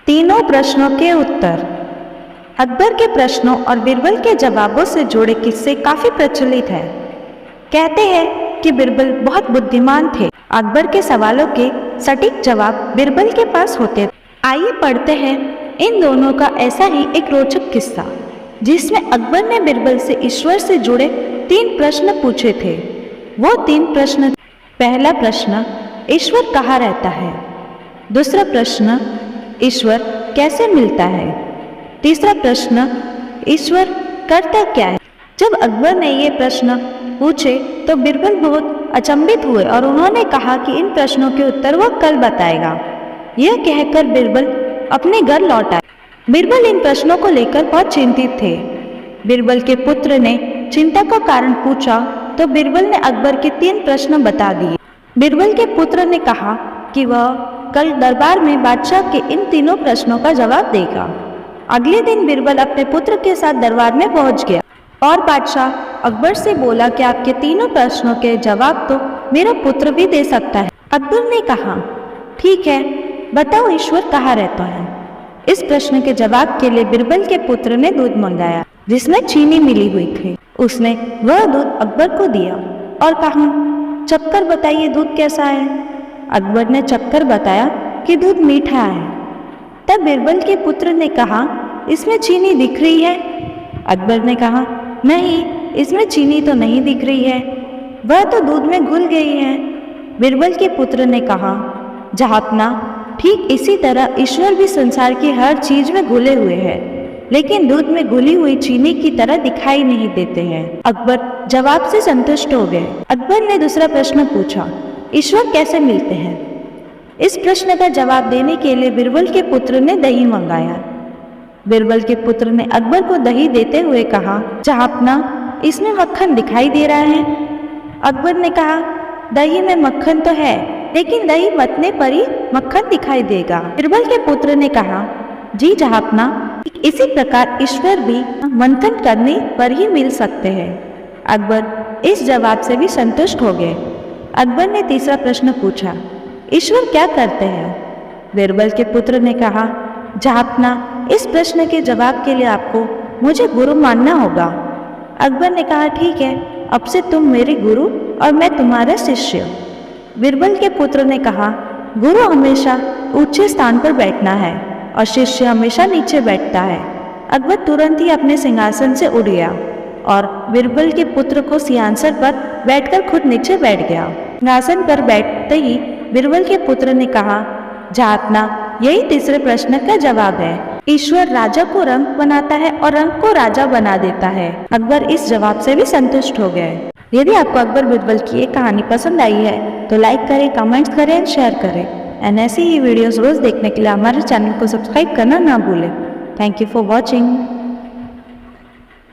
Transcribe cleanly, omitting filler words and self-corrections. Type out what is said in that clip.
तीनों प्रश्नों के उत्तर। अकबर के प्रश्नों और बीरबल के जवाबों से जुड़े किस्से काफी प्रचलित हैं। कहते हैं कि बीरबल बहुत बुद्धिमान थे। अकबर के सवालों के सटीक जवाब बीरबल के पास होते थे। आइए पढ़ते हैं इन दोनों का ऐसा ही एक रोचक किस्सा, जिसमें अकबर ने बीरबल से ईश्वर से जुड़े 3 प्रश्न पूछे थे। वो 3 प्रश्न: पहला प्रश्न, ईश्वर कहाँ रहता है? दूसरा प्रश्न, ईश्वर कैसे मिलता है? तीसरा प्रश्न, ईश्वर करता क्या है? जब अकबर ने ये प्रश्न पूछे तो बीरबल बहुत अचंभित हुए और उन्होंने कहा कि इन प्रश्नों के उत्तर वह कल बताएगा। यह कहकर बीरबल अपने घर लौट आए। बीरबल इन प्रश्नों को लेकर बहुत चिंतित थे। बीरबल के पुत्र ने चिंता का कारण पूछा तो बीरबल ने अकबर के 3 प्रश्न बता दिए। बीरबल के पुत्र ने कहा कि वह कल दरबार में बादशाह के इन तीनों प्रश्नों का जवाब देगा। अगले दिन बीरबल अपने पुत्र के साथ दरबार में पहुंच गया और बादशाह अकबर से बोला कि आपके तीनों प्रश्नों के जवाब तो मेरा पुत्र भी दे सकता है। अकबर ने कहा, ठीक है, बताओ ईश्वर कहाँ रहता है? इस प्रश्न के जवाब के लिए बीरबल के पुत्र ने दूध मंगाया जिसमें चीनी मिली हुई थी। उसने वह दूध अकबर को दिया और कहा, चखकर बताइए दूध कैसा है? अकबर ने चखकर बताया कि दूध मीठा है। तब बीरबल के पुत्र ने कहा, इसमें चीनी दिख रही है? अकबर ने कहा, नहीं, इसमें चीनी तो नहीं दिख रही है, वह तो दूध में घुल गई है। बीरबल के पुत्र ने कहा, जहापना, ठीक इसी तरह ईश्वर भी संसार की हर चीज में घुले हुए हैं, लेकिन दूध में घुली हुई चीनी की तरह दिखाई नहीं देते हैं। अकबर जवाब से संतुष्ट हो गए। अकबर ने दूसरा प्रश्न पूछा, ईश्वर कैसे मिलते हैं? इस प्रश्न का जवाब देने के लिए बीरबल के पुत्र ने दही मंगाया। बीरबल के पुत्र ने अकबर को दही देते हुए कहा, जहापना, इसमें मक्खन दिखाई दे रहा है। अकबर ने कहा, दही में मक्खन तो है, लेकिन दही मतने पर ही मक्खन दिखाई देगा। बीरबल के पुत्र ने कहा, जी जहापना, इसी प्रकार ईश्वर भी मंथन करने पर ही मिल सकते हैं। अकबर इस जवाब से भी संतुष्ट हो गए। अकबर ने तीसरा प्रश्न पूछा, ईश्वर क्या करते हैं? बीरबल के पुत्र ने कहा, जहापना, इस प्रश्न के जवाब के लिए आपको मुझे गुरु मानना होगा। अकबर ने कहा, ठीक है, अब से तुम मेरे गुरु और मैं तुम्हारा शिष्य। बीरबल के पुत्र ने कहा, गुरु हमेशा ऊंचे स्थान पर बैठना है और शिष्य हमेशा नीचे बैठता है। अकबर तुरंत ही अपने सिंहासन से उठ गया और बीरबल के पुत्र को सिंहासन पर बैठकर खुद नीचे बैठ गया। सिंहासन पर बैठते ही बीरबल के पुत्र ने कहा, जहापना, यही तीसरे प्रश्न का जवाब है। ईश्वर राजा को रंक बनाता है और रंक को राजा बना देता है। अकबर इस जवाब से भी संतुष्ट हो गए। यदि आपको अकबर बीरबल की ये कहानी पसंद आई है तो लाइक करें, कमेंट्स करें और शेयर करें। एंड ऐसी ही वीडियोस रोज देखने के लिए हमारे चैनल को सब्सक्राइब करना ना भूलें। Thank you for watching.